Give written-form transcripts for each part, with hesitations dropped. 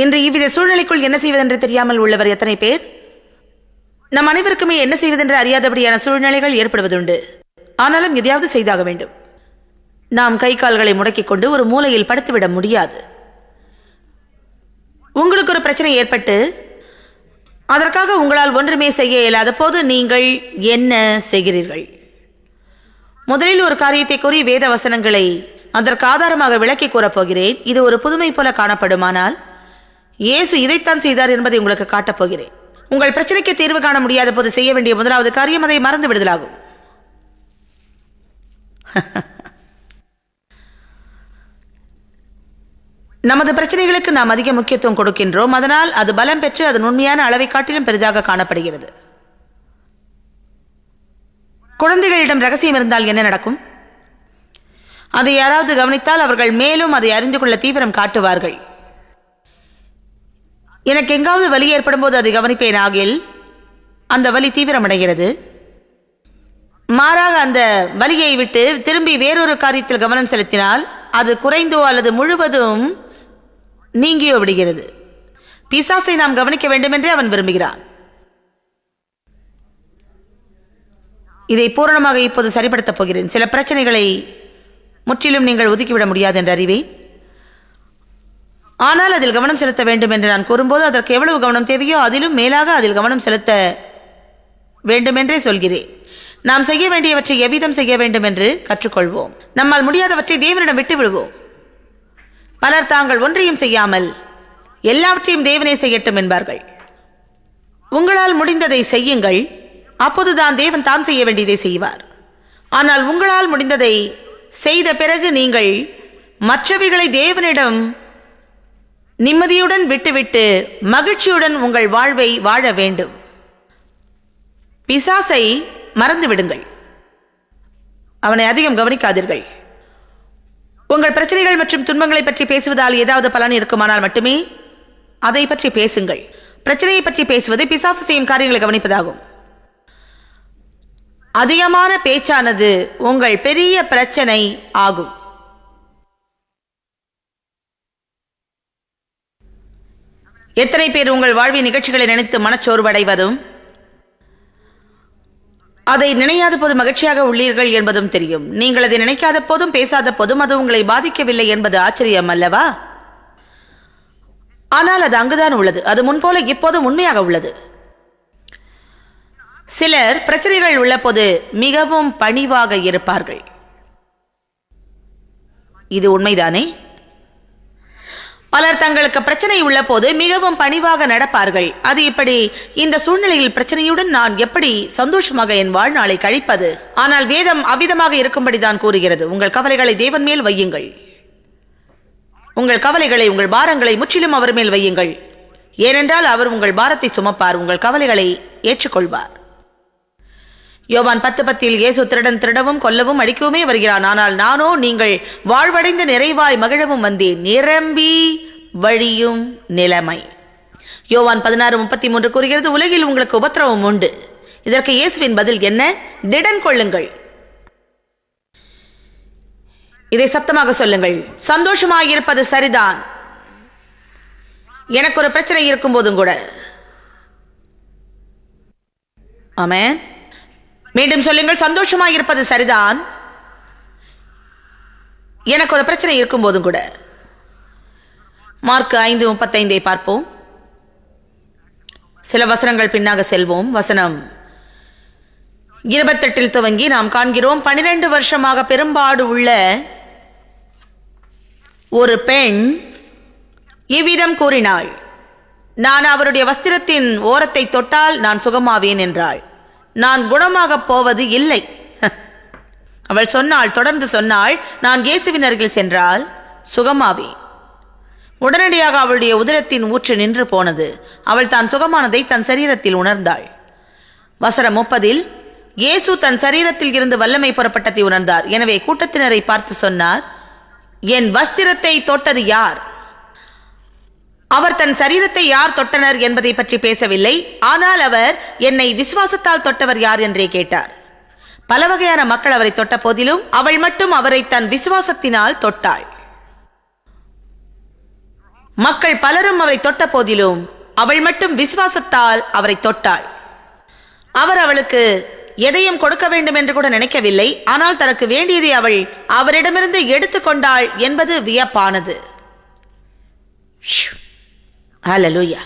இன்று இவ்வித சூழ்நிலைக்குள் என்ன செய்வதென்று தெரியாமல் உள்ளவர் எத்தனை பேர்? நம் அனைவருக்குமே என்ன செய்வதென்று அறியாதபடியான சூழ்நிலைகள் ஏற்படுவதுண்டு. ஆனாலும் எதையாவது செய்தாக வேண்டும். நாம் கை கால்களை முடக்கிக் கொண்டு ஒரு மூலையில் படுத்துவிட முடியாது. உங்களுக்கு ஒரு பிரச்சனை ஏற்பட்டு அதற்காக உங்களால் ஒன்றுமே செய்ய இயலாத போது நீங்கள் என்ன செய்கிறீர்கள்? முதலில் ஒரு காரியத்தை கூறி வேத வசனங்களை அதற்கு ஆதாரமாக விளக்கி கூறப்போகிறேன். இது ஒரு புதுமை போல காணப்படுமானால் இயேசு இதைத்தான் செய்தார் என்பதை உங்களுக்கு காட்டப் போகிறேன். உங்கள் பிரச்சனைக்கு தீர்வு காண முடியாத போது செய்ய வேண்டிய முதலாவது காரியம் அதை மறந்து விடுதலாகும். நமது பிரச்சனைகளுக்கு நாம் அதிக முக்கியத்துவம் கொடுக்கின்றோம். அதனால் அது பலம் பெற்று அதன் உண்மையான அளவை காட்டிலும் பெரிதாக காணப்படுகிறது. குழந்தைகளிடம் ரகசியம் இருந்தால் என்ன நடக்கும்? அதை யாராவது கவனித்தால் அவர்கள் மேலும் அதை அறிந்து கொள்ள தீவிரம் காட்டுவார்கள். எனக்கு எங்காவது வலி ஏற்படும் போது அதை கவனிப்பேன் ஆகில் அந்த வலி தீவிரமடைகிறது. மாறாக அந்த வலியை விட்டு திரும்பி வேறொரு காரியத்தில் கவனம் செலுத்தினால் அது குறைந்தோ அல்லது முழுவதும் நீங்கியோ விடுகிறது. பிசாசை நாம் கவனிக்க வேண்டும் என்றே அவன் விரும்புகிறான். இதை பூரணமாக இப்போது சரிப்படுத்தப் போகிறேன். சில பிரச்சனைகளை முற்றிலும் நீங்கள் ஒதுக்கிவிட முடியாது என்று அறிவேன். ஆனால் அதில் கவனம் செலுத்த வேண்டும் என்று நான் கூறும்போது அதற்கு எவ்வளவு கவனம் தேவையோ அதிலும் மேலாக அதில் கவனம் செலுத்த வேண்டும் என்றே சொல்கிறேன். நாம் செய்ய வேண்டியவற்றை எவ்விதம் செய்ய வேண்டும் என்று கற்றுக்கொள்வோம். நம்மால் முடியாதவற்றை தேவனிடம் விட்டு விடுவோம். பலர் தாங்கள் ஒன்றையும் செய்யாமல் எல்லாவற்றையும் தேவனே செய்யட்டும் என்பார்கள். உங்களால் முடிந்ததை செய்யுங்கள், அப்போதுதான் தேவன் தாம் செய்ய வேண்டியதை செய்வார். ஆனால் உங்களால் முடிந்ததை செய்த பிறகு நீங்கள் மற்றவைகளை தேவனிடம் நிம்மதியுடன் விட்டுவிட்டு மகிழ்ச்சியுடன் உங்கள் வாழ்வை வாழ வேண்டும். பிசாசை மறந்து விடுங்கள். அவனை அதிகம் கவனிக்காதீர்கள். உங்கள் பிரச்சனைகள் மற்றும் துன்பங்களை பற்றி பேசுவதால் ஏதாவது பலன் இருக்குமானால் மட்டுமே அதை பற்றி பேசுங்கள். பிரச்சனையை பற்றி பேசுவது பிசாசு செய்யும் காரியங்களை கவனிப்பதாகும். அதிகமான பேச்சானது உங்கள் பெரிய பிரச்சனை ஆகும். எத்தனை பேர் உங்கள் வாழ்வின் நிகழ்ச்சிகளை நினைத்து மனச்சோர்வடைவதும் அதை நினையாத போது மகிழ்ச்சியாக உள்ளீர்கள் என்பதும் தெரியும். நீங்கள் அதை நினைக்காத போதும் பேசாத போதும் அது உங்களை பாதிக்கவில்லை என்பது ஆச்சரியம் அல்லவா? ஆனால் அது அங்குதான் உள்ளது. அது முன்போல இப்போதும் உண்மையாக உள்ளது. சிலர் பிரச்சனைகள் உள்ள போது மிகவும் பணிவாக இருப்பார்கள். இது உண்மைதானே? பலர் தங்களுக்கு பிரச்சனை உள்ள போது மிகவும் பணிவாக நடப்பார்கள். அது இப்படி, இந்த சூழ்நிலையில் பிரச்சனையுடன் நான் எப்படி சந்தோஷமாக என் வாழ்நாளை கழிப்பது? ஆனால் வேதம் அவ்விதமாக இருக்கும்படி தான் கூறுகிறது. உங்கள் கவலைகளை தேவன் மேல் வையுங்கள். உங்கள் கவலைகளை, உங்கள் பாரங்களை முற்றிலும் அவர் மேல் வையுங்கள். ஏனென்றால் அவர் உங்கள் பாரத்தை சுமப்பார், உங்கள் கவலைகளை ஏற்றுக்கொள்வார். யோவான் 10:10 இயேசு திருடன் திருடவும் கொல்லவும் அடிக்கவுமே வருகிறான், ஆனால் நானோ நீங்கள் வாழ்வடைந்து நிறைவாய் மகிழவும் வந்தேன். நிரம்பி வழியும் நிலைமை. யோவான் 16:33 கூறுகிறது, உலகில் உங்களுக்கு உபத்திரவம் உண்டு. இதற்கு இயேசுவின் பதில் என்ன? திடன் கொள்ளுங்கள். இதை சத்தமாக சொல்லுங்கள். சந்தோஷமாயிருப்பது சரிதான். எனக்கு ஒரு பிரச்சனை இருக்கும் போதும் கூட. ஆமென். மீண்டும் சொல்லுங்கள். சந்தோஷமாயிருப்பது சரிதான். எனக்கு ஒரு பிரச்சனை இருக்கும் போதும் கூட. மார்க் 5:35 பார்ப்போம். சில வசனங்கள் பின்னாக செல்வோம். வசனம் 28 துவங்கி நாம் காண்கிறோம், 12 வருஷமாக பெரும்பாடு உள்ள ஒரு பெண் இவ்விதம் கூறினாள், நான் அவருடைய வஸ்திரத்தின் ஓரத்தை தொட்டால் நான் சுகமாவேன் என்றாள். நான் குணமாக போவது இல்லை. அவள் சொன்னாள், தொடர்ந்து சொன்னாள், நான் இயேசுவின் அருகில் சென்றால் சுகமாவேன். உடனடியாக அவளுடைய உதரத்தின் ஊற்று நின்று போனது. அவள் தான் சுகமானதை தன் சரீரத்தில் உணர்ந்தாள். வசனம் 30 இயேசு தன் சரீரத்தில் இருந்து வல்லமை புறப்பட்டதை உணர்ந்தார். எனவே கூட்டத்தினரை பார்த்து சொன்னார், என் வஸ்திரத்தை தொட்டது யார்? அவர் தன் சரீரத்தை யார் தொட்டனர் என்பதை பற்றி பேசவில்லை. ஆனால் அவர் என்னை விசுவாசத்தால் தொட்டவர் யார் என்றே கேட்டார். பல வகையான மக்கள் அவரை தொட்ட போதிலும் அவள் மட்டும் அவரை தன் விசுவாசத்தினால் தொட்டாள். மக்கள் பலரும் அவரை தொட்ட போதிலும் அவள் மட்டும் விசுவாசத்தால் அவரை தொட்டாள். அவர் அவளுக்கு எதையும் கொடுக்க வேண்டும் என்று கூட நினைக்கவில்லை. ஆனால் தனக்கு வேண்டியதை அவள் அவரிடமிருந்து எடுத்துக்கொண்டாள் என்பது வியப்பானது. ஹல்லேலூயா.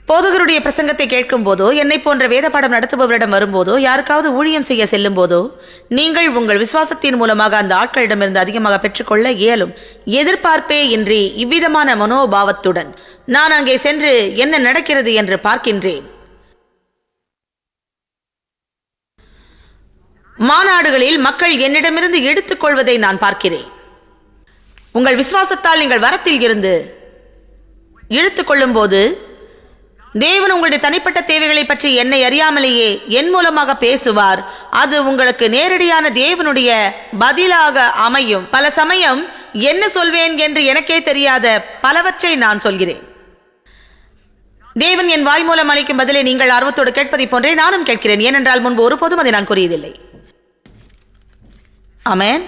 போதகருடைய பிரசங்கத்தை கேட்கும் போதோ, என்னை போன்ற வேத பாடம் நடத்துபவரிடம் வரும்போதோ, யாருக்காவது ஊழியம் செய்ய செல்லும் போதோ, நீங்கள் உங்கள் விசுவாசத்தின் மூலமாக அந்த ஆட்களிடமிருந்து அதிகமாக பெற்றுக்கொள்ள இயலும். எதிர்பார்ப்பே இன்றி இவ்விதமான மனோபாவத்துடன் நான் அங்கே சென்று என்ன நடக்கிறது என்று பார்க்கின்றேன். மாநாடுகளில் மக்கள் என்னிடமிருந்து எடுத்துக் கொள்வதை நான் பார்க்கிறேன். உங்கள் விசுவாசத்தால் நீங்கள் வரத்தில் இருந்து இழுத்துக் கொள்ளும் போது தேவன் உங்களுடைய தனிப்பட்ட தேவைகளை பற்றி என்னை அறியாமலேயே என் மூலமாக பேசுவார். அது உங்களுக்கு நேரடியான தேவனுடைய பதிலாக அமையும். பல சமயம் என்ன சொல்வேன் என்று எனக்கே தெரியாத பலவற்றை நான் சொல்கிறேன். தேவன் என் வாய் மூலம் அளிக்கும் பதிலை நீங்கள் ஆர்வத்தோடு கேட்பதை போன்றே நானும் கேட்கிறேன். ஏனென்றால் முன்பு ஒருபோதும் அதை நான் கூறியதில்லை. ஆமென்.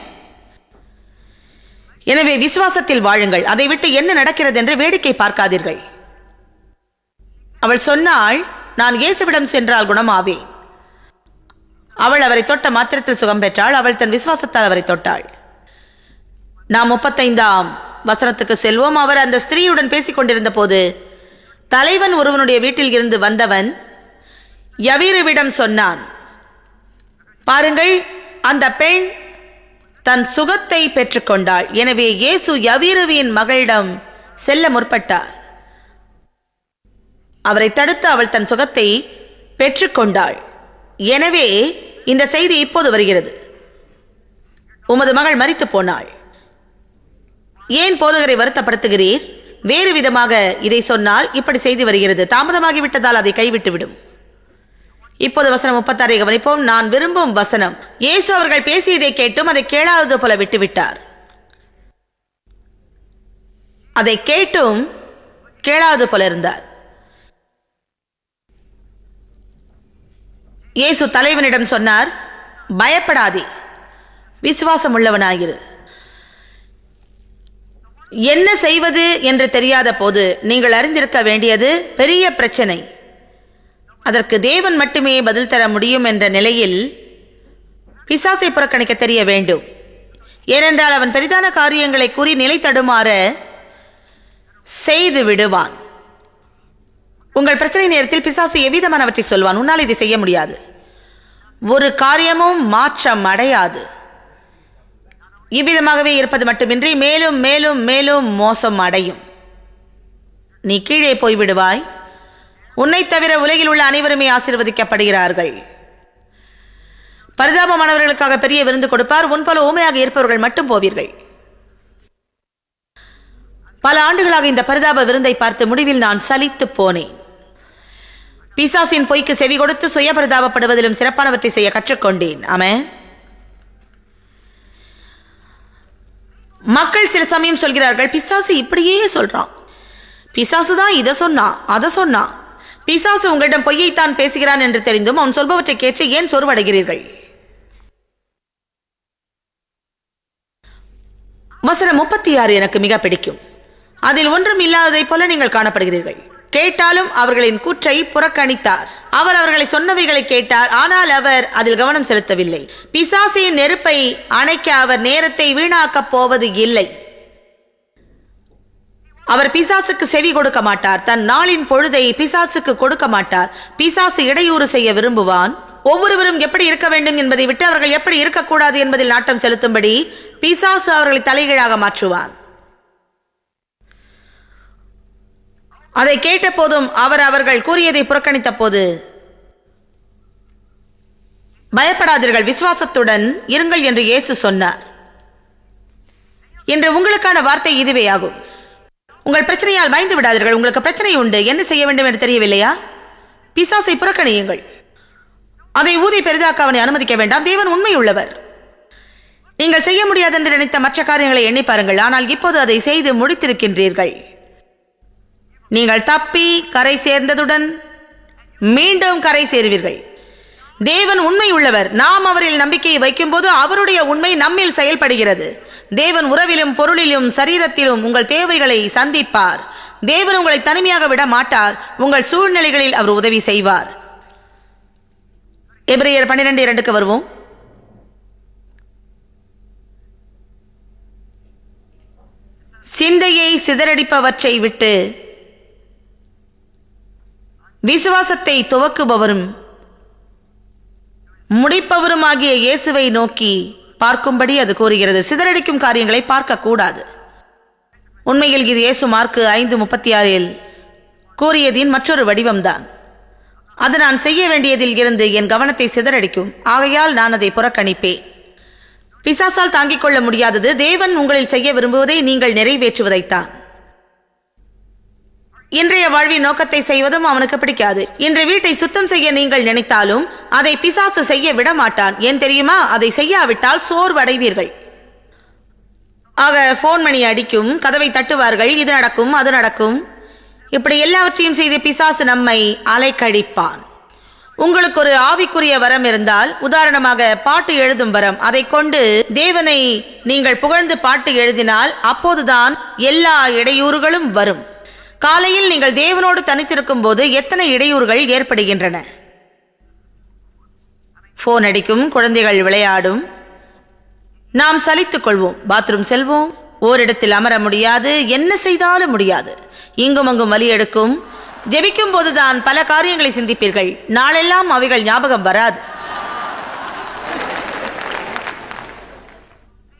எனவே விசுவாசத்தில் வாழுங்கள். அதை விட்டு என்ன நடக்கிறது என்று வேடிக்கை பார்க்காதீர்கள். அவள் சொன்னாள், நான் இயேசுவிடம் சென்றால் குணமாவேன். அவள் அவரை தொட்ட மாத்திரத்தில் சுகம் பெற்றாள். அவள் தன் விசுவாசத்தால் அவரை தொட்டாள். நாம் 35ஆம் வசனத்துக்கு செல்வோம். அவர் அந்த ஸ்திரீயுடன் பேசிக் கொண்டிருந்த போது தலைவன் ஒருவனுடைய வீட்டில் இருந்து வந்தவன் யவீருவிடம் சொன்னான், பாருங்கள், அந்த பெண் தன் சுகத்தை பெற்றுக்கொண்டாள். எனவே இயேசு யவீருவின் மகளிடம் செல்ல முற்பட்டார். அவரை தடுத்து அவள் தன் சுகத்தை பெற்றுக்கொண்டாள். எனவே இந்த செய்தி இப்போது வருகிறது, உமது மகள் மரித்து போனாள். ஏன் போதகரை வருத்தப்படுத்துகிறீர்? வேறு விதமாக இதை சொன்னால் இப்படி செய்தி வருகிறது, தாமதமாகிவிட்டதால் அதை கைவிட்டுவிடும். இப்போது வசனம் 36 கவனிப்போம். நான் விரும்பும் வசனம். இயேசு அவர்கள் பேசியதை கேட்டும் அதை கேளாதது போல விட்டுவிட்டார். அதை கேட்டும் கேளாதது போல இருந்தார். இயேசு தலைவனிடம் சொன்னார், பயப்படாதே, விசுவாசம் உள்ளவனாயிரு. என்ன செய்வது என்று தெரியாத போது நீங்கள் அறிந்திருக்க வேண்டியது பெரிய பிரச்சனை. அதற்கு தேவன் மட்டுமே பதில் தர முடியும் என்ற நிலையில் பிசாசை புறக்கணிக்க தெரிய வேண்டும். ஏனென்றால் அவன் பெரிதான காரியங்களை கூறி நிலை தடுமாற செய்து விடுவான். உங்கள் பிரச்சனை நேரத்தில் பிசாசு எவ்விதமானவற்றை சொல்வான். உன்னால் இதை செய்ய முடியாது, ஒரு காரியமும் மாற்றம் அடையாது. இவ்விதமாகவே இருப்பது மட்டுமின்றி மேலும் மேலும் மேலும் மோசம் அடையும். நீ கீழே போய்விடுவாய். உன்னை தவிர உலகில் உள்ள அனைவருமே ஆசீர்வதிக்கப்படுகிறார்கள். பரிதாபமானவர்களுக்காக பெரிய விருந்து கொடுப்பார். உன்போல ஊமையாக இருப்பவர்கள் மட்டும் போவீர்கள். பல ஆண்டுகளாக இந்த பரிதாப விருந்தை பார்த்து முடிவில் நான் சலித்து போனேன். பிசாசின் பொய்க்கு செவி கொடுத்து சுய பரிதாபப்படுவதிலும் சிறப்பானவற்றை செய்ய கற்றுக்கொண்டேன். ஆமென். மக்கள் சில சமயம் சொல்கிறார்கள், பிசாசு இப்படியே சொல்றான், பிசாசு தான் இதை சொன்னா அதை சொன்னா. பிசாசு உங்களிடம் பொய்யைத்தான் பேசுகிறான் என்று தெரிந்தும் அவன் சொல்பவற்றை கேட்டு ஏன் சோர்வடைகிறீர்கள்? வசனம் 36 எனக்கு மிக பிடிக்கும். அதில் ஒன்றும் இல்லாததை போல நீங்கள் காணப்படுகிறீர்கள். கேட்டாலும் அவர்களின் கூற்றை புறக்கணித்தார். அவர் அவர்களை சொன்னவைகளை கேட்டார், ஆனால் அவர் அதில் கவனம் செலுத்தவில்லை. பிசாசின் நெருப்பை அணைக்க அவர் நேரத்தை வீணாக்கப் போவது இல்லை. அவர் பிசாசுக்கு செவி கொடுக்க மாட்டார். தன் நாளின் பொழுதை பிசாசுக்கு கொடுக்க மாட்டார். பிசாசு இடையூறு செய்ய விரும்புவான். ஒவ்வொருவரும் எப்படி இருக்க வேண்டும் என்பதை விட்டு அவர்கள் எப்படி இருக்கக்கூடாது என்பதில் நாட்டம் செலுத்தும்படி பிசாசு அவர்களை தலைகீழாக மாற்றுவான். அதை கேட்ட போதும் அவர்கள் கூறியதை புறக்கணித்த போது, பயப்படாதீர்கள், விசுவாசத்துடன் இருங்கள் என்று இயேசு சொன்னார். இன்று உங்களுக்கான வார்த்தை இதுவே ஆகும். உங்கள் பிரச்சனையால் பயந்து விடாதீர்கள். உங்களுக்கு பிரச்சனை உண்டு, என்ன செய்ய வேண்டும் என்று தெரியவில்லையா? பிசாசை புறக்கணியுங்கள். அதை ஊதி பெரிதாக்க அவனை அனுமதிக்க வேண்டாம். தேவன் உண்மை உள்ளவர். நீங்கள் செய்ய முடியாது என்று நினைத்த மற்ற காரியங்களை எண்ணி பாருங்கள். ஆனால் இப்போது அதை செய்து முடித்திருக்கின்றீர்கள். நீங்கள் தப்பி கரை சேர்ந்ததுடன் மீண்டும் கரை சேருவீர்கள். தேவன் உண்மை உள்ளவர். நாம் அவரில் நம்பிக்கையை வைக்கும் போது அவருடைய உண்மை நம்மில் செயல்படுகிறது. தேவன் உறவிலும் பொருளிலும் சரீரத்திலும் உங்கள் தேவைகளை சந்திப்பார். தேவன் உங்களை தனிமையாக விட மாட்டார். உங்கள் சூழ்நிலைகளில் அவர் உதவி செய்வார். எபிரேயர் 12:2 வருவோம். சிந்தையை சிதறடிப்பவற்றை விட்டு விசுவாசத்தை துவக்குபவரும் முடிப்பவருமாகிய இயேசுவை நோக்கி பார்க்கும்படி அது கூறுகிறது. சிதறடிக்கும் காரியங்களை பார்க்க கூடாது. உண்மையில் இது இயேசு மார்க்கு 5:36 கூறியதின் மற்றொரு வடிவம்தான். அது நான் செய்ய வேண்டியதில் இருந்து என் கவனத்தை சிதறடிக்கும். ஆகையால் நான் அதை புறக்கணிப்பேன். பிசாசால் தாங்கிக் கொள்ள முடியாதது தேவன் உங்களில் செய்ய விரும்புவதை நீங்கள் நிறைவேற்றுவதைத்தான். இன்றைய வாழ்வின் நோக்கத்தை செய்வதும் அவனுக்கு பிடிக்காது. இன்று வீட்டை சுத்தம் செய்ய நீங்கள் நினைத்தாலும் அதை பிசாசு செய்ய விட மாட்டான். ஏன் தெரியுமா? அதை செய்யாவிட்டால் சோர்வடைவீர்கள். ஆக போன் மணி அடிக்கும், கதவை தட்டுவார்கள், இது நடக்கும் அது நடக்கும். இப்படி எல்லாவற்றையும் செய்து பிசாசு நம்மை அலைக்கழிப்பான். உங்களுக்கு ஒரு ஆவிக்குரிய வரம் இருந்தால், உதாரணமாக பாட்டு எழுதும் வரம், அதை கொண்டு தேவனை நீங்கள் புகழ்ந்து பாட்டு எழுதினால் அப்போதுதான் எல்லா இடையூறுகளும் வரும். காலையில் நீங்கள் தேவனோடு தனித்திருக்கும் போது எத்தனை இடையூறுகள் ஏற்படுகின்றன. போன் அடிக்கும், குழந்தைகள் விளையாடும், நாம் சலித்துக் கொள்வோம், பாத்ரூம் செல்வோம், ஓரிடத்தில் அமர முடியாது, என்ன செய்தாலும் முடியாது, இங்கும் அங்கும் வலி எடுக்கும். ஜெபிக்கும் போதுதான் பல காரியங்களை சிந்திப்பீர்கள். நாளெல்லாம் அவைகள் ஞாபகம் வராது.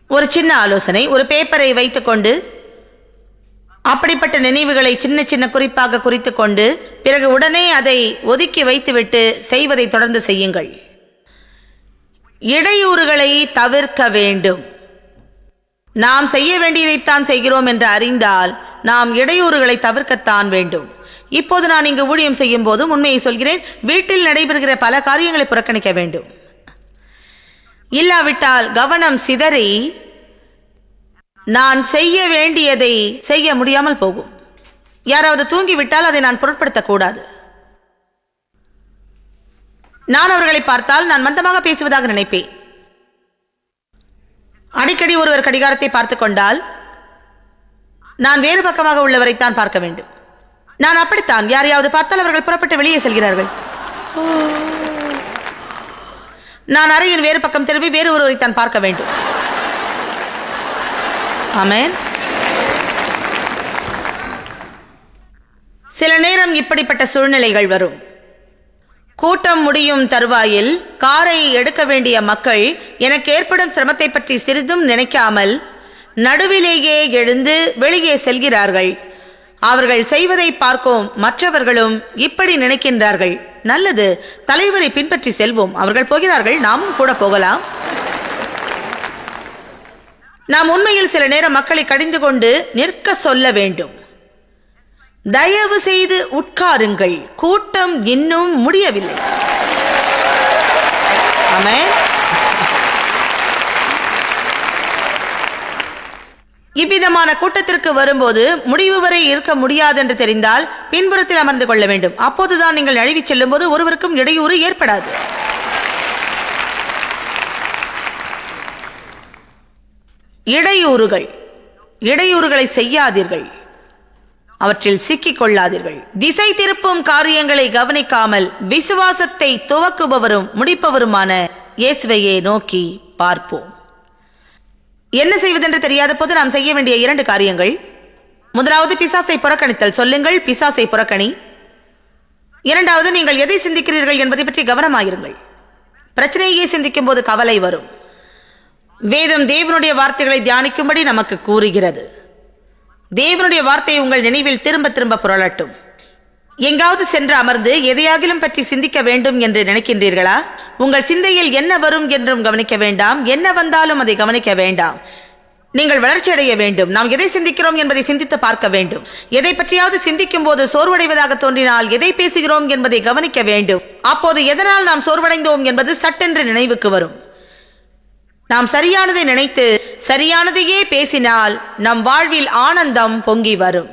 ஒரு சின்ன ஆலோசனை, ஒரு பேப்பரை வைத்துக்கொண்டு அப்படிப்பட்ட நினைவுகளை சின்ன சின்ன குறிப்பாக குறித்துக் கொண்டு பிறகு உடனே அதை ஒதுக்கி வைத்துவிட்டு செய்வதை தொடர்ந்து செய்யுங்கள். இடையூறுகளை தவிர்க்க வேண்டும். நாம் செய்ய வேண்டியதைத்தான் செய்கிறோம் என்று அறிந்தால் நாம் இடையூறுகளை தவிர்க்கத்தான் வேண்டும். இப்போது நான் இங்கு ஊழியம் செய்யும் போதும் உண்மையை சொல்கிறேன், வீட்டில் நடைபெறுகிற பல காரியங்களை புறக்கணிக்க வேண்டும். இல்லாவிட்டால் கவனம் சிதறி நான் செய்ய வேண்டியதை செய்ய முடியாமல் போகும். யாராவது தூங்கிவிட்டால் அதை நான் பொருட்படுத்தக்கூடாது. நான் அவர்களை பார்த்தால் நான் மந்தமாக பேசுவதாக நினைப்பேன். அடிக்கடி ஒருவர் கடிகாரத்தை பார்த்து கொண்டால் நான் வேறு பக்கமாக உள்ளவரைத்தான் பார்க்க வேண்டும். நான் அப்படித்தான். யாரையாவது பார்த்தால் அவர்கள் புறப்பட்டு வெளியே செல்கிறார்கள். நான் அறையின் வேறு பக்கம் திரும்பி வேறு ஒருவரைத்தான் பார்க்க வேண்டும். ஆமென். சில நேரம் இப்படிப்பட்ட சூழ்நிலைகள் வரும். கூட்டம் முடியும் தருவாயில் காரை எடுக்க வேண்டிய மக்கள் எனக்கு ஏற்படும் சிரமத்தை பற்றி சிறிதும் நினைக்காமல் நடுவிலேயே எழுந்து வெளியே செல்கிறார்கள். அவர்கள் செய்வதை பார்க்கும் மற்றவர்களும் இப்படி நினைக்கின்றார்கள், நல்லது, தலைவரை பின்பற்றி செல்வோம், அவர்கள் போகிறார்கள், நாமும் கூட போகலாம். நாம் உண்மையில் சில நேரம் மக்களை கடிந்து கொண்டு நிற்க சொல்ல வேண்டும். தயவு செய்து உட்காருங்கள், கூட்டம் இன்னும் முடியவில்லை. ஆமென். இவ்விதமான கூட்டத்திற்கு வரும்போது முடிவு வரை இருக்க முடியாது என்று தெரிந்தால் பின்புறத்தில் அமர்ந்து கொள்ள வேண்டும். அப்போதுதான் நீங்கள் நழுவி செல்லும் போது ஒருவருக்கும் இடையூறு ஏற்படாது. இடையூறுகளை செய்யாதீர்கள், அவற்றில் சிக்கிக் கொள்ளாதீர்கள். திசை திருப்பும் காரியங்களை கவனிக்காமல் விசுவாசத்தை துவக்குபவரும் முடிப்பவருமான இயேசுவையே நோக்கி பார்ப்போம். என்ன செய்வதென்று தெரியாத போது நாம் செய்ய வேண்டிய 2 காரியங்கள். முதலாவது, பிசாசை புறக்கணித்தல். சொல்லுங்கள், பிசாசை புறக்கணி. இரண்டாவது, நீங்கள் எதை சிந்திக்கிறீர்கள் என்பதை பற்றி கவனமாயிருங்கள். பிரச்சனையே சிந்திக்கும் போது கவலை வரும். வேதம் தேவனுடைய வார்த்தைகளை தியானிக்கும்படி நமக்கு கூறுகிறது. தேவனுடைய வார்த்தை உங்கள் நினைவில் திரும்ப திரும்ப புரளட்டும். எங்காவது சென்று அமர்ந்து எதையாகிலும் பற்றி சிந்திக்க வேண்டும் என்று நினைக்கின்றீர்களா? உங்கள் சிந்தையில் என்ன வரும் என்றும் கவனிக்க வேண்டாம், என்ன வந்தாலும் அதை கவனிக்க வேண்டாம். நீங்கள் வளர்ச்சி அடைய வேண்டும். நாம் எதை சிந்திக்கிறோம் என்பதை சிந்தித்து பார்க்க வேண்டும். எதை பற்றியாவது சிந்திக்கும் போது சோர்வடைவதாக தோன்றினால் எதை பேசுகிறோம் என்பதை கவனிக்க வேண்டும். அப்போது எதனால் நாம் சோர்வடைந்தோம் என்பது சட்டென்று நினைவுக்கு வரும். நாம் சரியானதை நினைத்து சரியானதையே பேசினால் நம் வாழ்வில் ஆனந்தம் பொங்கி வரும்.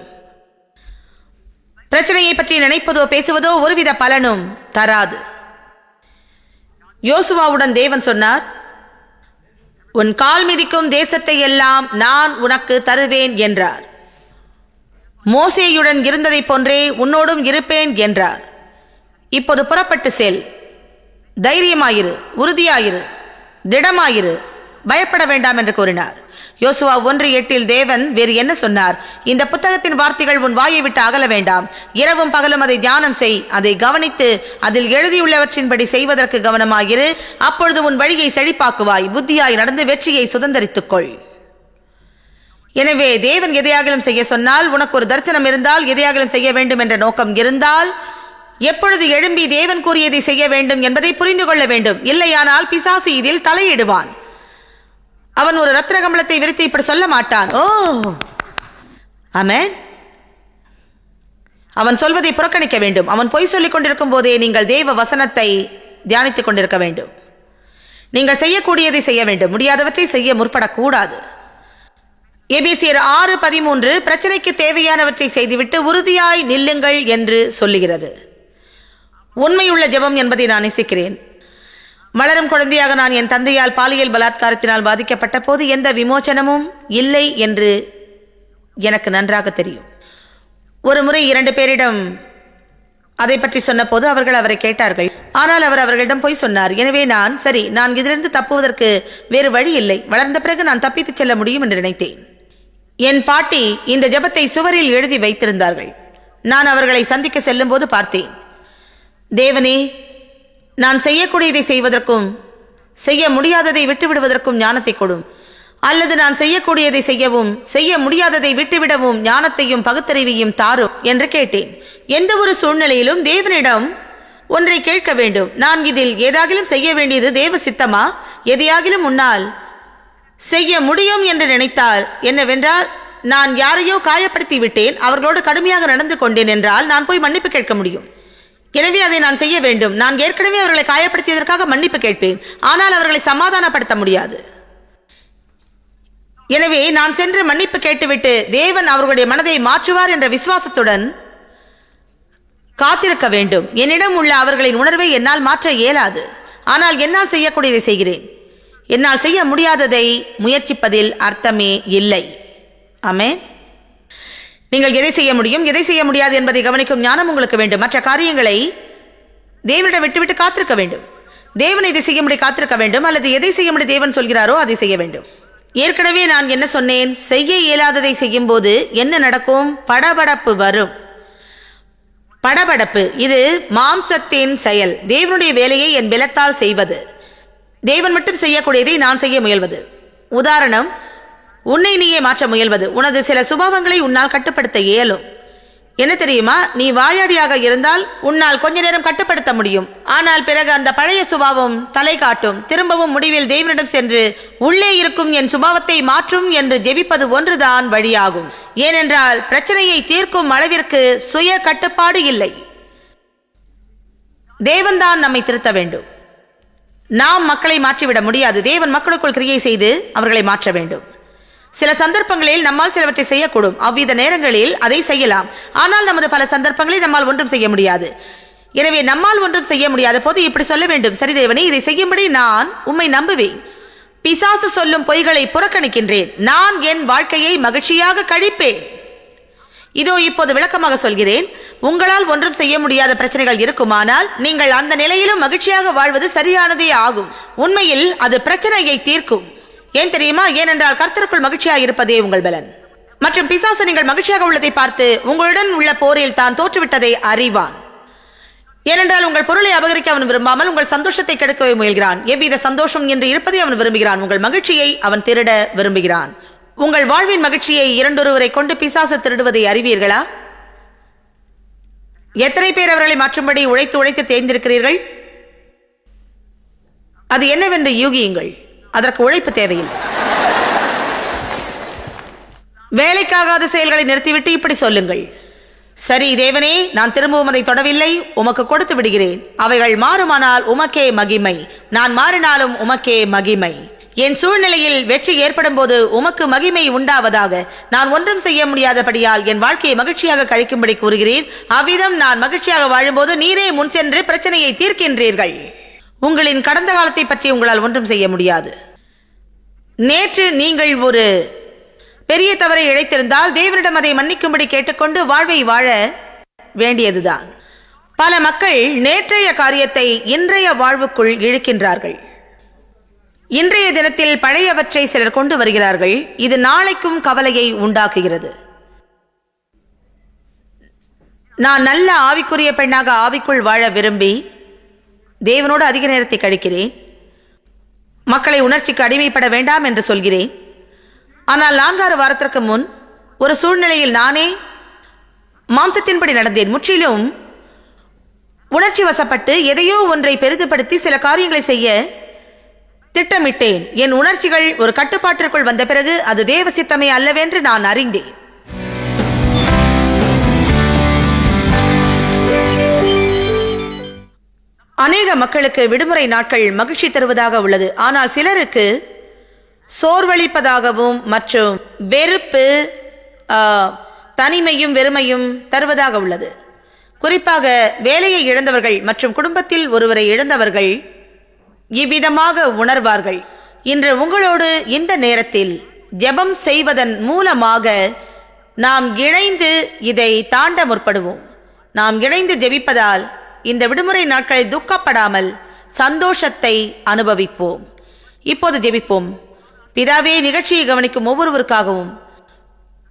பிரச்சனையை பற்றி நினைப்பதோ பேசுவதோ ஒருவித பலனும் தராது. யோசுவாவுடன் தேவன் சொன்னார், உன் கால் மிதிக்கும் தேசத்தை எல்லாம் நான் உனக்கு தருவேன் என்றார். மோசேயுடன் இருந்ததை போன்றே உன்னோடும் இருப்பேன் என்றார். இப்போது புறப்பட்டு செல், தைரியமாயிரு, உறுதியாயிரு, திடமாயிரு, பயப்பட வேண்டாம் என்று கூறினார். யோசுவா 1:8 தேவன் வேறு என்ன சொன்னார்? இந்த புத்தகத்தின் வார்த்தைகள் உன் வாயை விட்டு அகல வேண்டாம். இரவும் பகலும் அதை தியானம் செய், அதை கவனித்து அதில் எழுதியுள்ளவற்றின்படி செய்வதற்கு கவனமாயிரு. அப்பொழுது உன் வழியை செழிப்பாக்குவாய், புத்தியாய் நடந்து வெற்றியை சுதந்தரித்துக்கொள். எனவே தேவன் எதையாகலும் செய்ய சொன்னால், உனக்கு ஒரு தரிசனம் இருந்தால், எதையாகலும் செய்ய வேண்டும் என்ற நோக்கம் இருந்தால், எப்பொழுது எழும்பி தேவன் கூறியதை செய்ய வேண்டும் என்பதை புரிந்து கொள்ள வேண்டும். இல்லையானால் பிசாசு இதில் தலையிடுவான். அவன் ஒரு ரத்ன கம்பளத்தை விரித்து இப்படி சொல்ல மாட்டான். ஓ ஆமென். அவன் சொல்வதை புறக்கணிக்க வேண்டும். அவன் பொய் சொல்லிக் கொண்டிருக்கும் போதே நீங்கள் தேவ வசனத்தை தியானித்துக் கொண்டிருக்க வேண்டும். நீங்கள் செய்யக்கூடியதை செய்ய வேண்டும், முடியாதவற்றை செய்ய முற்படக்கூடாது. எபேசியர் 6:13 பிரச்சனைக்கு தேவையானவற்றை செய்துவிட்டு உறுதியாய் நில்லுங்கள் என்று சொல்லுகிறது. உண்மையுள்ள ஜெபம் என்பதை நான் நேசிக்கிறேன். வளரும் குழந்தையாக நான் என் தந்தையால் பாலியல் பலாத்காரத்தினால் பாதிக்கப்பட்ட போது எந்த விமோச்சனமும் இல்லை என்று எனக்கு நன்றாக தெரியும். ஒரு முறை 2 பேரிடம் அதை பற்றி சொன்ன போது அவர்கள் அவரை கேட்டார்கள். ஆனால் அவர் அவர்களிடம் போய் சொன்னார். எனவே நான் இதிலிருந்து தப்புவதற்கு வேறு வழி இல்லை, வளர்ந்த பிறகு நான் தப்பித்து செல்ல முடியும் என்று நினைத்தேன். என் பாட்டி இந்த ஜெபத்தை சுவரில் எழுதி வைத்திருந்தார்கள். நான் அவர்களை சந்திக்க செல்லும் போது பார்த்தேன். தேவனே, நான் செய்யக்கூடியதை செய்வதற்கும் செய்ய முடியாததை விட்டுவிடுவதற்கும் ஞானத்தை கொடும், அல்லது நான் செய்யக்கூடியதை செய்யவும் செய்ய முடியாததை விட்டுவிடவும் ஞானத்தையும் பகுத்தறிவையும் தாரும் என்று கேட்டேன். எந்த ஒரு சூழ்நிலையிலும் தேவனிடம் ஒன்றை கேட்க வேண்டும். நான் இதில் ஏதாகிலும் செய்ய வேண்டியது தேவ சித்தமா? எதையாகிலும் உன்னால் செய்ய முடியும் என்று நினைத்தால் என்னவென்றால், நான் யாரையோ காயப்படுத்தி விட்டேன், அவர்களோடு கடுமையாக நடந்து கொண்டேன் என்றால் நான் போய் மன்னிப்பு கேட்க முடியும். எனவே அதை நான் செய்ய வேண்டும். நான் ஏற்கனவே அவர்களை காயப்படுத்தியதற்காக மன்னிப்பு கேட்பேன், ஆனால் அவர்களை சமாதானப்படுத்த முடியாது. எனவே நான் சென்று மன்னிப்பு கேட்டுவிட்டு தேவன் அவர்களுடைய மனதை மாற்றுவார் என்ற விசுவாசத்துடன் காத்திருக்க வேண்டும். என்னிடம் உள்ள அவர்களின் உணர்வை என்னால் மாற்ற இயலாது, ஆனால் என்னால் செய்யக்கூடியதை செய்கிறேன். என்னால் செய்ய முடியாததை முயற்சிப்பதில் அர்த்தமே இல்லை. ஆமென். நீங்கள் எதை செய்ய முடியும், எதை செய்ய முடியாது என்பதை கவனிக்கும் ஞானம் உங்களுக்கு வேண்டும். மற்ற காரியங்களை தேவனிடம் விட்டுவிட்டு காத்திருக்க வேண்டும். தேவன் இதை செய்ய முடிய காத்திருக்க வேண்டும், அல்லது எதை செய்ய முடிய தேவன் சொல்கிறாரோ அதை செய்ய வேண்டும். ஏற்கனவே நான் என்ன சொன்னேன்? செய்ய இயலாததை செய்யும் போது என்ன நடக்கும்? படபடப்பு வரும். படபடப்பு இது மாம்சத்தின் செயல். தேவனுடைய வேலையை என் பலத்தால் செய்வது, தேவன் மட்டும் செய்யக்கூடியதை நான் செய்ய முயல்வது. உதாரணம், உன்னை நீயே மாற்ற முயல்வது. உனது சில சுபாவங்களை உன்னால் கட்டுப்படுத்த இயலும். என்ன தெரியுமா? நீ வாயாடியாக இருந்தால் உன்னால் கொஞ்ச நேரம் கட்டுப்படுத்த முடியும், ஆனால் பிறகு அந்த பழைய சுபாவம் தலை காட்டும். திரும்பவும் முடிவில் தேவனிடம் சென்று உள்ளே இருக்கும் என் சுபாவத்தை மாற்றும் என்று ஜெபிப்பது ஒன்றுதான் வழியாகும். ஏனென்றால் பிரச்சனையை தீர்க்கும் அளவிற்கு சுய கட்டுப்பாடு இல்லை. தேவன்தான் நம்மை திருத்த வேண்டும். நாம் மக்களை மாற்றிவிட முடியாது. தேவன் மக்களுக்குள் கிரியை செய்து அவர்களை மாற்ற வேண்டும். சில சந்தர்ப்பங்களில் நம்மால் சிலவற்றை செய்யக்கூடும், அவ்வித நேரங்களில் அதை செய்யலாம். ஆனால் நமது பல சந்தர்ப்பங்களில் நம்மால் ஒன்றும் செய்ய முடியாது. எனவே நம்மால் ஒன்றும் செய்ய முடியாத போது இப்படி சொல்ல வேண்டும்: சரி தேவனே, இதை செய்யும்படி நான் உம்மை நம்புவேன். பிசாசு சொல்லும் பொய்களை புறக்கணிக்கின்றேன். நான் என் வாழ்க்கையை மகிழ்ச்சியாக கழிப்பேன். இதோ இப்போது விளக்கமாக சொல்கிறேன். உங்களால் ஒன்றும் செய்ய முடியாத பிரச்சனைகள் இருக்குமானால் நீங்கள் அந்த நிலையிலும் மகிழ்ச்சியாக வாழ்வது சரியானதே ஆகும். உண்மையில் அது பிரச்சனையை தீர்க்கும். ஏன் தெரியுமா? ஏனென்றால் கர்த்தருக்குள் மகிழ்ச்சியாக இருப்பதே உங்கள் பலன். மற்றும் பிசாசு நீங்கள் மகிழ்ச்சியாக உள்ளதை பார்த்து உங்களுடன் உள்ள போரில் தான் தோற்றுவிட்டதை அறிவான். ஏனென்றால் உங்கள் பொருளை அபகரிக்க அவன் விரும்பாமல் உங்கள் சந்தோஷத்தை கெடுக்கவே முயல்கிறான். எவ்வித சந்தோஷம் என்று இருப்பதை அவன் விரும்புகிறான். உங்கள் மகிழ்ச்சியை அவன் திருட விரும்புகிறான். உங்கள் வாழ்வின் மகிழ்ச்சியை இரண்டொருவரை கொண்டு பிசாசு திருடுவதை அறிவீர்களா? எத்தனை பேர் அவர்களை மாற்றும்படி உழைத்து உழைத்து தேர்ந்திருக்கிறீர்கள்? அது என்னவென்று யூகியுங்கள். அதற்கு உழைப்பு தேவையில்லை. வேலைக்காகாத செயல்களை நிறுத்திவிட்டு இப்படி சொல்லுங்கள்: சரி தேவனே, நான் திரும்பவும் அதை தொடவில்லை, உமக்கு கொடுத்து விடுகிறேன். அவைகள் மாறுமானால் உமக்கே மகிமை, நான் மாறினாலும் உமக்கே மகிமை. என் சூழ்நிலையில் வெற்றி ஏற்படும் போது உமக்கு மகிமை உண்டாவதாக. நான் ஒன்றும் செய்ய முடியாதபடியால் என் வாழ்க்கையை மகிழ்ச்சியாக கழிக்கும்படி கூறுகிறீர். அவ்விதம் நான் மகிழ்ச்சியாக வாழும்போது நீரே முன் சென்று பிரச்சனையை தீர்க்கின்றீர்கள். உங்களின் கடந்த காலத்தை பற்றி உங்களால் ஒன்றும் செய்ய முடியாது. நேற்று நீங்கள் ஒரு பெரிய தவறை இழைத்திருந்தால் தேவனிடம் அதை மன்னிக்கும்படி கேட்டுக்கொண்டு வாழ்வை வாழ வேண்டியதுதான். பல மக்கள் நேற்றைய காரியத்தை இன்றைய வாழ்வுக்குள் இழுக்கின்றார்கள். இன்றைய தினத்தில் பழையவற்றை சிலர் கொண்டு வருகிறார்கள். இது நாளைக்கும் கவலையை உண்டாக்குகிறது. நான் நல்ல ஆவிக்குரிய பெண்ணாக ஆவிக்குள் வாழ விரும்பி தேவனோடு அதிக நேரத்தை கழிக்கிறேன். மக்களை உணர்ச்சிக்கு அடிமைப்பட வேண்டாம் என்று சொல்கிறேன். ஆனால் 4-6 வாரத்திற்கு முன் ஒரு சூழ்நிலையில் நானே மாம்சத்தின்படி நடந்தேன். முற்றிலும் உணர்ச்சி வசப்பட்டு எதையோ ஒன்றை பெரிதுபடுத்தி சில காரியங்களை செய்ய திட்டமிட்டேன். என் உணர்ச்சிகள் ஒரு கட்டுப்பாட்டிற்குள் வந்த பிறகு அது தேவ சித்தமே அல்லவென்று நான் அறிந்தேன். அநேக மக்களுக்கு விடுமுறை நாட்கள் மகிழ்ச்சி தருவதாக உள்ளது. ஆனால் சிலருக்கு சோர்வளிப்பதாகவும் மற்றும் வெறுப்பு, தனிமையும் வெறுமையும் தருவதாக உள்ளது. குறிப்பாக வேலையை இழந்தவர்கள் மற்றும் குடும்பத்தில் ஒருவரை இழந்தவர்கள் இவ்விதமாக உணர்வார்கள். இன்று உங்களோடு இந்த நேரத்தில் ஜெபம் செய்வதன் மூலமாக நாம் இணைந்து இதை தாண்ட முற்படுவோம். நாம் இணைந்து ஜெபிப்பதால் இந்த விடுமுறை நாட்களை துக்கப்படாமல் சந்தோஷத்தை அனுபவிப்போம். இப்போது ஜெபிப்போம். பிதாவே, நிகழ்ச்சியை கவனிக்கும் ஒவ்வொருவருக்காகவும்,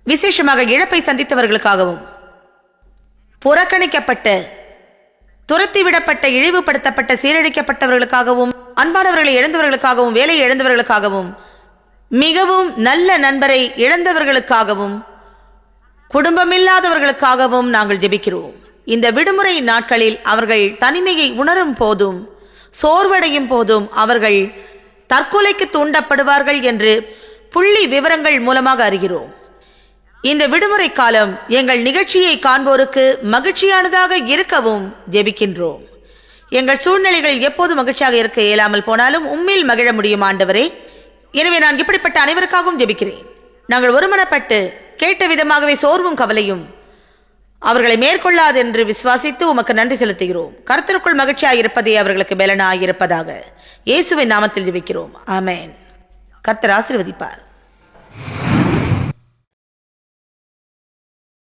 விசேஷமாக இழப்பை சந்தித்தவர்களுக்காகவும், புறக்கணிக்கப்பட்ட, துரத்திவிடப்பட்ட, இழிவுபடுத்தப்பட்ட, சீரழிக்கப்பட்டவர்களுக்காகவும், அன்பானவர்களை இழந்தவர்களுக்காகவும், வேலையை இழந்தவர்களுக்காகவும், மிகவும் நல்ல நண்பரை இழந்தவர்களுக்காகவும், குடும்பமில்லாதவர்களுக்காகவும் நாங்கள் ஜெபிக்கிறோம். இந்த விடுமுறை நாட்களில் அவர்கள் தனிமையை உணரும் போதும் சோர்வடையும் போதும் அவர்கள் தற்கொலைக்கு தூண்டப்படுவார்கள் என்று புள்ளி விவரங்கள் மூலமாக அறிகிறோம். இந்த விடுமுறை காலம் எங்கள் நிகழ்ச்சியை காண்போருக்கு மகிழ்ச்சியானதாக இருக்கவும் ஜெபிக்கின்றோம். எங்கள் சூழ்நிலைகளில் எப்போது மகிழ்ச்சியாக இருக்க இயலாமல் போனாலும் உம்மில் மகிழ முடியும் ஆண்டவரே. எனவே நான் இப்படிப்பட்ட அனைவருக்காகவும் ஜெபிக்கிறேன். நாங்கள் ஒருமனப்பட்டு கேட்ட விதமாகவே சோர்வும் கவலையும் அவர்களை மேற்கொள்ளாது என்று விசுவாசித்து உமக்கு நன்றி செலுத்துகிறோம். கர்த்தருக்குள் மகிழ்ச்சியாக இருப்பதே அவர்களுக்கு பலனாக இருப்பதாக இயேசுவின் நாமத்தில் ஜெபிக்கிறோம். ஆமென். கர்த்தர் ஆசீர்வதிப்பார்.